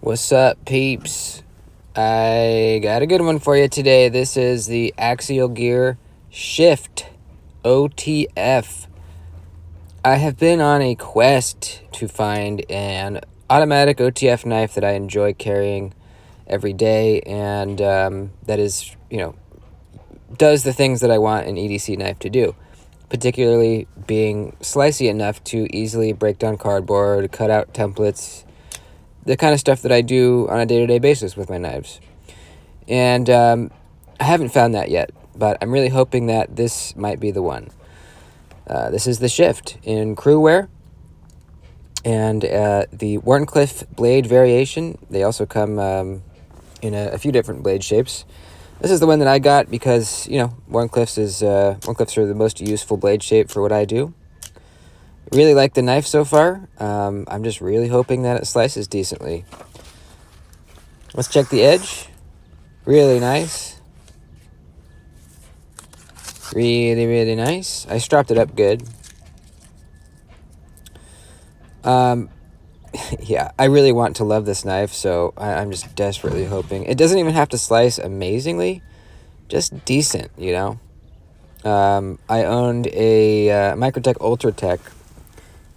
What's up, peeps? I got a good one for you today. This is the Axial Shift OTF. I have been on a quest to find an automatic OTF knife that I enjoy carrying every day, and that is, does the things that I want an EDC knife to do, particularly being slicey enough to easily break down cardboard, cut out templates, the kind of stuff that I do on a day-to-day basis with my knives. And I haven't found that yet, but I'm really hoping that this might be the one. This is the Shift in crew wear, and the Wharncliffe blade variation. They also come in a few different blade shapes. This is the one that I got because, Wharncliffes are the most useful blade shape for what I do. Really like the knife so far. I'm just really hoping that it slices decently. Let's check the edge. Really nice. Really, really nice. I stropped it up good. Yeah, I really want to love this knife, so I'm just desperately hoping. It doesn't even have to slice amazingly, just decent, I owned a Microtech Ultratech,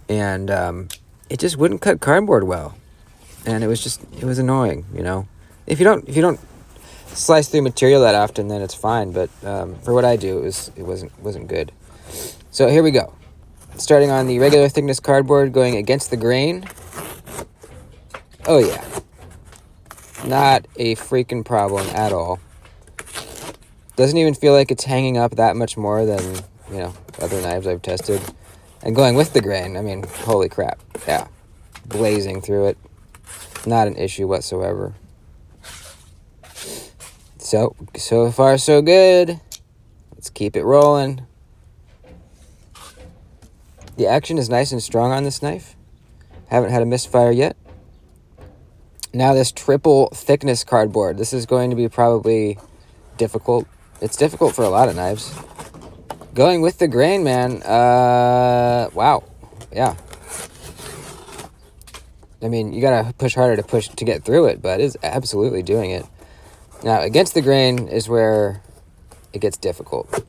and it just wouldn't cut cardboard well, and it was annoying. If you don't slice through material that often, then it's fine, but for what I do, it wasn't good. So here we go. Starting on the regular thickness cardboard, going against the grain. Oh yeah, not a freaking problem at all. Doesn't even feel like it's hanging up that much more than other knives I've tested. And going with the grain, I mean, holy crap, yeah, blazing through it, not an issue whatsoever. So far so good. Let's keep it rolling. The action is nice and strong on this knife. Haven't had a misfire yet. Now this triple thickness cardboard. This is going to be probably difficult. It's difficult for a lot of knives. Going with the grain, man. Wow. Yeah. I mean, you gotta push harder to get through it, but it's absolutely doing it. Now, against the grain is where it gets difficult.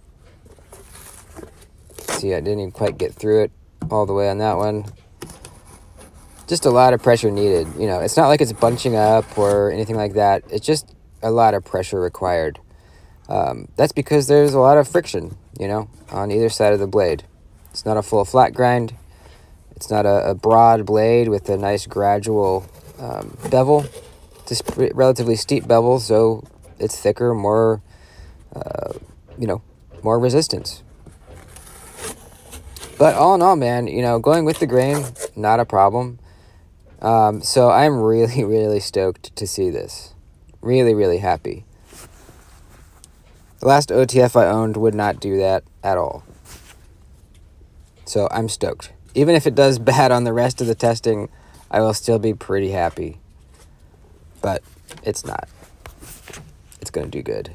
See, I didn't even quite get through it all the way on that one. Just a lot of pressure needed. It's not like it's bunching up or anything like that. It's just a lot of pressure required. That's because there's a lot of friction, on either side of the blade. It's not a full flat grind. It's not a broad blade with a nice gradual bevel. It's a relatively steep bevel, so it's thicker, more resistance. But all in all, man, going with the grain, not a problem. So I'm really, really stoked to see this. Really, really happy. The last OTF I owned would not do that at all. So I'm stoked. Even if it does bad on the rest of the testing, I will still be pretty happy. But it's not. It's going to do good.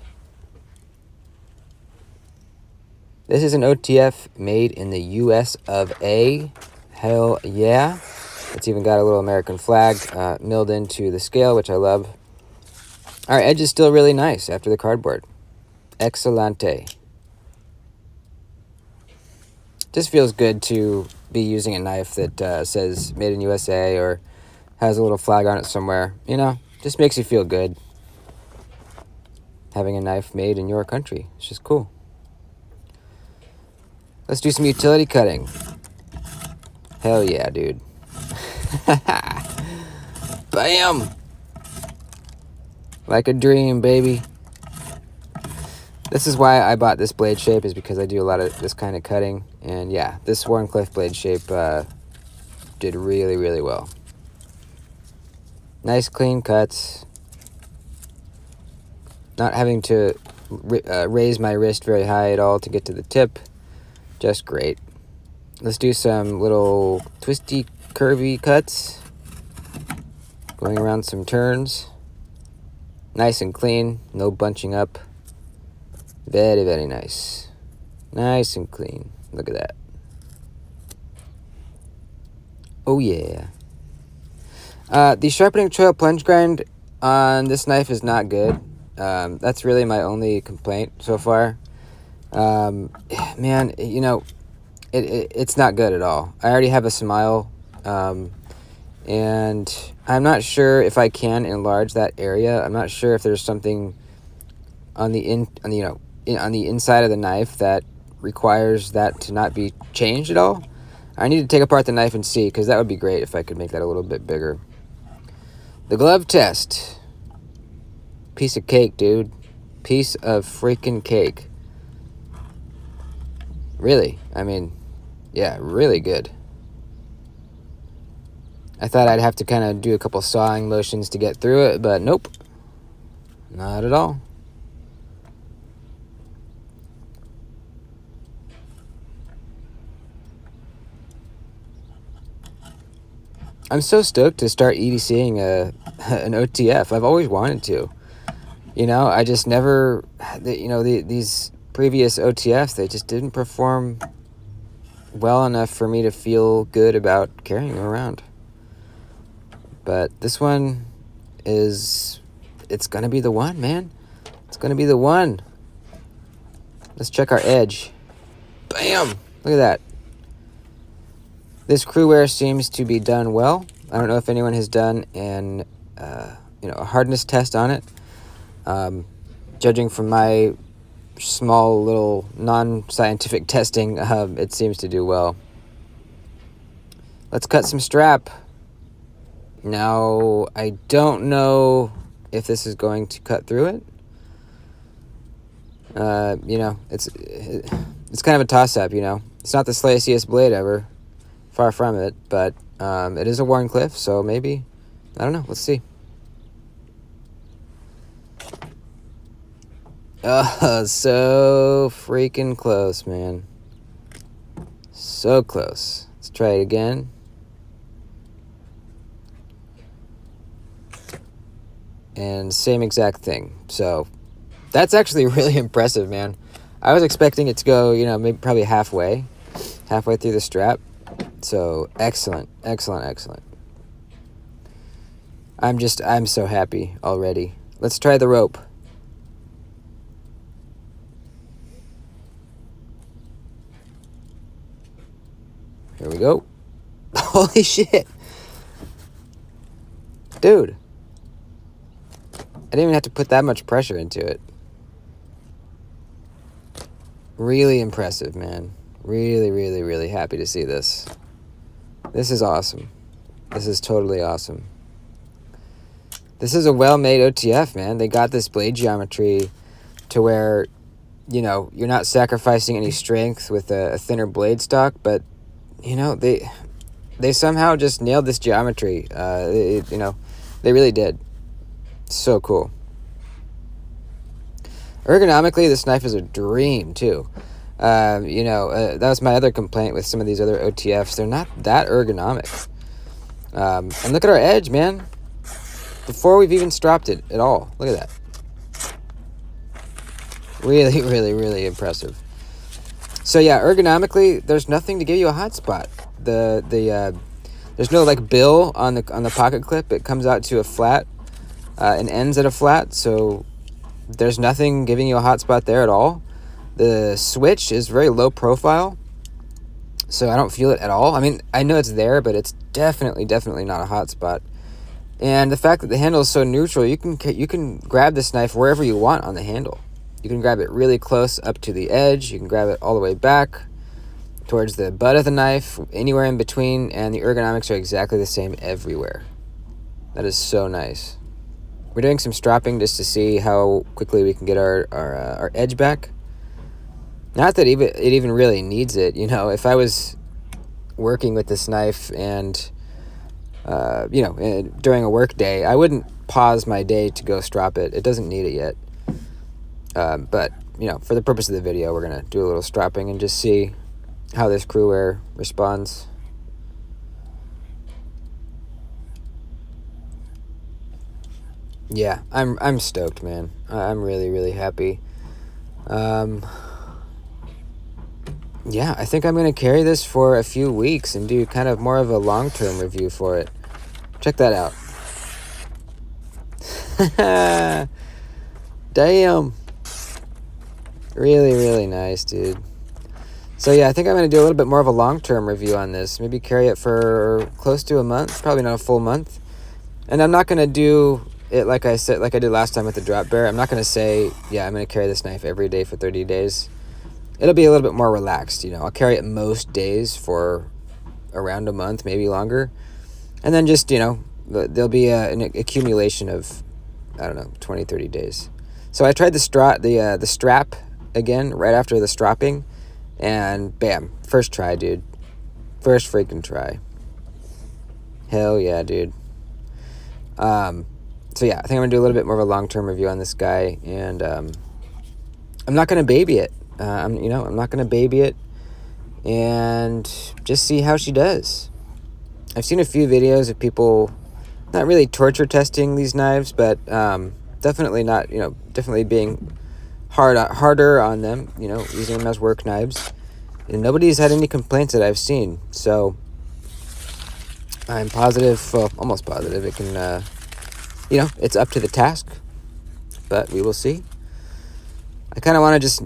This is an OTF made in the US of A. Hell yeah. It's even got a little American flag milled into the scale, which I love. Our edge is still really nice after the cardboard. Excelente. Just feels good to be using a knife that says made in USA or has a little flag on it somewhere. Just makes you feel good. Having a knife made in your country. It's just cool. Let's do some utility cutting. Hell yeah, dude. Bam! Like a dream, baby. This is why I bought this blade shape, is because I do a lot of this kind of cutting. And yeah, this Wharncliffe blade shape did really, really well. Nice clean cuts. Not having to raise my wrist very high at all to get to the tip. Just great. Let's do some little twisty, curvy cuts. Going around some turns. Nice and clean, no bunching up. Very, very nice. Nice and clean. Look at that. Oh yeah. The sharpening choil plunge grind on this knife is not good. That's really my only complaint so far. Man, you know, it's not good at all. I already have a smile, and I'm not sure if I can enlarge that area. I'm not sure if there's something on the inside of the knife that requires that to not be changed at all. I need to take apart the knife and see, because that would be great if I could make that a little bit bigger. The glove test. Piece of cake, dude. Piece of freaking cake. Really, I mean, yeah, really good. I thought I'd have to kind of do a couple sawing motions to get through it, but nope. Not at all. I'm so stoked to start EDCing an OTF. I've always wanted to. You know, I just never, these previous OTFs, they just didn't perform well enough for me to feel good about carrying them around. But this one it's going to be the one, man. It's going to be the one. Let's check our edge. Bam! Look at that. This crew wear seems to be done well. I don't know if anyone has done a hardness test on it. Judging from my small little non-scientific testing, it seems to do well. Let's cut some strap. Now, I don't know if this is going to cut through it. It's kind of a toss-up, you know. It's not the slicest blade ever. Far from it, but it is a Warncliffe, so maybe, I don't know, let's see. Oh, so freaking close, man. So close. Let's try it again. And same exact thing. So that's actually really impressive, man. I was expecting it to go, maybe probably halfway through the strap. So excellent. I'm so happy already. Let's try the rope. Here we go. Holy shit. Dude. I didn't even have to put that much pressure into it. Really impressive, man. Really, really, really happy to see this. This is awesome. This is totally awesome. This is a well-made OTF, man. They got this blade geometry to where, you're not sacrificing any strength with a thinner blade stock, but, they somehow just nailed this geometry. They really did. So cool. Ergonomically, this knife is a dream, too. That was my other complaint with some of these other OTFs. They're not that ergonomic. And look at our edge, man. Before we've even stropped it at all. Look at that. Really, really, really impressive. So yeah, ergonomically, there's nothing to give you a hot spot. There's no like bill on the pocket clip. It comes out to a flat and ends at a flat. So there's nothing giving you a hot spot there at all. The switch is very low profile, so I don't feel it at all. I mean, I know it's there, but it's definitely not a hot spot. And the fact that the handle is so neutral, you can grab this knife wherever you want on the handle. You can grab it really close up to the edge. You can grab it all the way back towards the butt of the knife, anywhere in between, and the ergonomics are exactly the same everywhere. That is so nice. We're doing some stropping just to see how quickly we can get our edge back. Not that it even really needs it, If I was working with this knife and, during a work day, I wouldn't pause my day to go strop it. It doesn't need it yet. But, for the purpose of the video, we're going to do a little stropping and just see how this crew wear responds. Yeah, I'm stoked, man. I'm really, really happy. Yeah, I think I'm going to carry this for a few weeks and do kind of more of a long-term review for it. Check that out. Damn. Really, really nice, dude. So yeah, I think I'm going to do a little bit more of a long-term review on this. Maybe carry it for close to a month. Probably not a full month. And I'm not going to do it like I said, like I did last time with the drop bear. I'm not going to say, yeah, I'm going to carry this knife every day for 30 days. It'll be a little bit more relaxed, you know. I'll carry it most days for around a month, maybe longer. And then just, you know, there'll be an accumulation of, I don't know, 20, 30 days. So I tried the strap again right after the stropping, and bam, first try, dude. First freaking try. Hell yeah, dude. So yeah, I think I'm gonna do a little bit more of a long-term review on this guy, and I'm not gonna baby it. I'm not gonna baby it, and just see how she does. I've seen a few videos of people not really torture testing these knives, but definitely not, you know, definitely being harder on them, you know, using them as work knives. And nobody's had any complaints that I've seen, so I'm positive, well, almost positive it can, you know, it's up to the task, but we will see. I kind of want to just,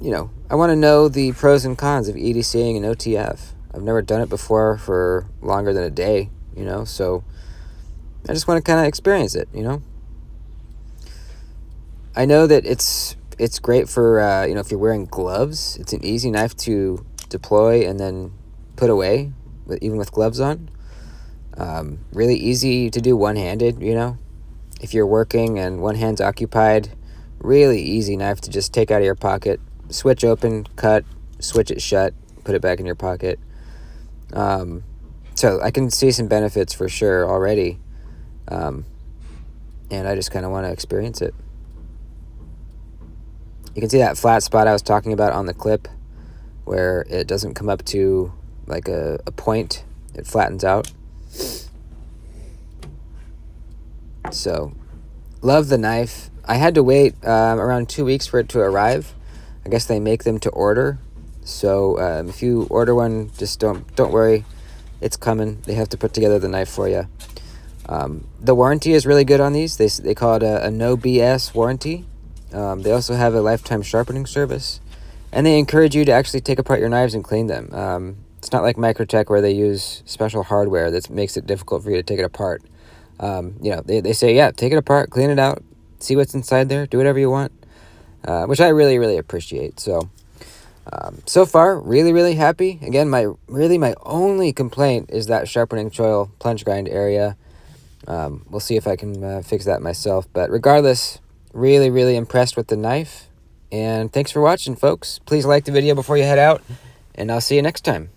you know, I want to know the pros and cons of EDCing and OTF. I've never done it before for longer than a day, you know, so I just want to kind of experience it, you know. I know that it's great for, you know, if you're wearing gloves. It's an easy knife to deploy and then put away, even with gloves on. Really easy to do one-handed, you know. If you're working and one hand's occupied, really easy knife to just take out of your pocket, switch open, cut, switch it shut, put it back in your pocket. So I can see some benefits for sure already. And I just kind of want to experience it. You can see that flat spot I was talking about on the clip where it doesn't come up to like a point. It flattens out. So, love the knife. I had to wait around 2 weeks for it to arrive. I guess they make them to order. So, if you order one, just don't worry. It's coming. They have to put together the knife for you. The warranty is really good on these. They call it a no BS warranty. They also have a lifetime sharpening service. And they encourage you to actually take apart your knives and clean them. It's not like Microtech where they use special hardware that makes it difficult for you to take it apart. You know, they say, yeah, take it apart, clean it out, see what's inside there, do whatever you want, which I really, really appreciate. So, so far, really, really happy. Again, my only complaint is that sharpening choil plunge grind area. We'll see if I can fix that myself. But regardless, really, really impressed with the knife. And thanks for watching, folks. Please like the video before you head out, and I'll see you next time.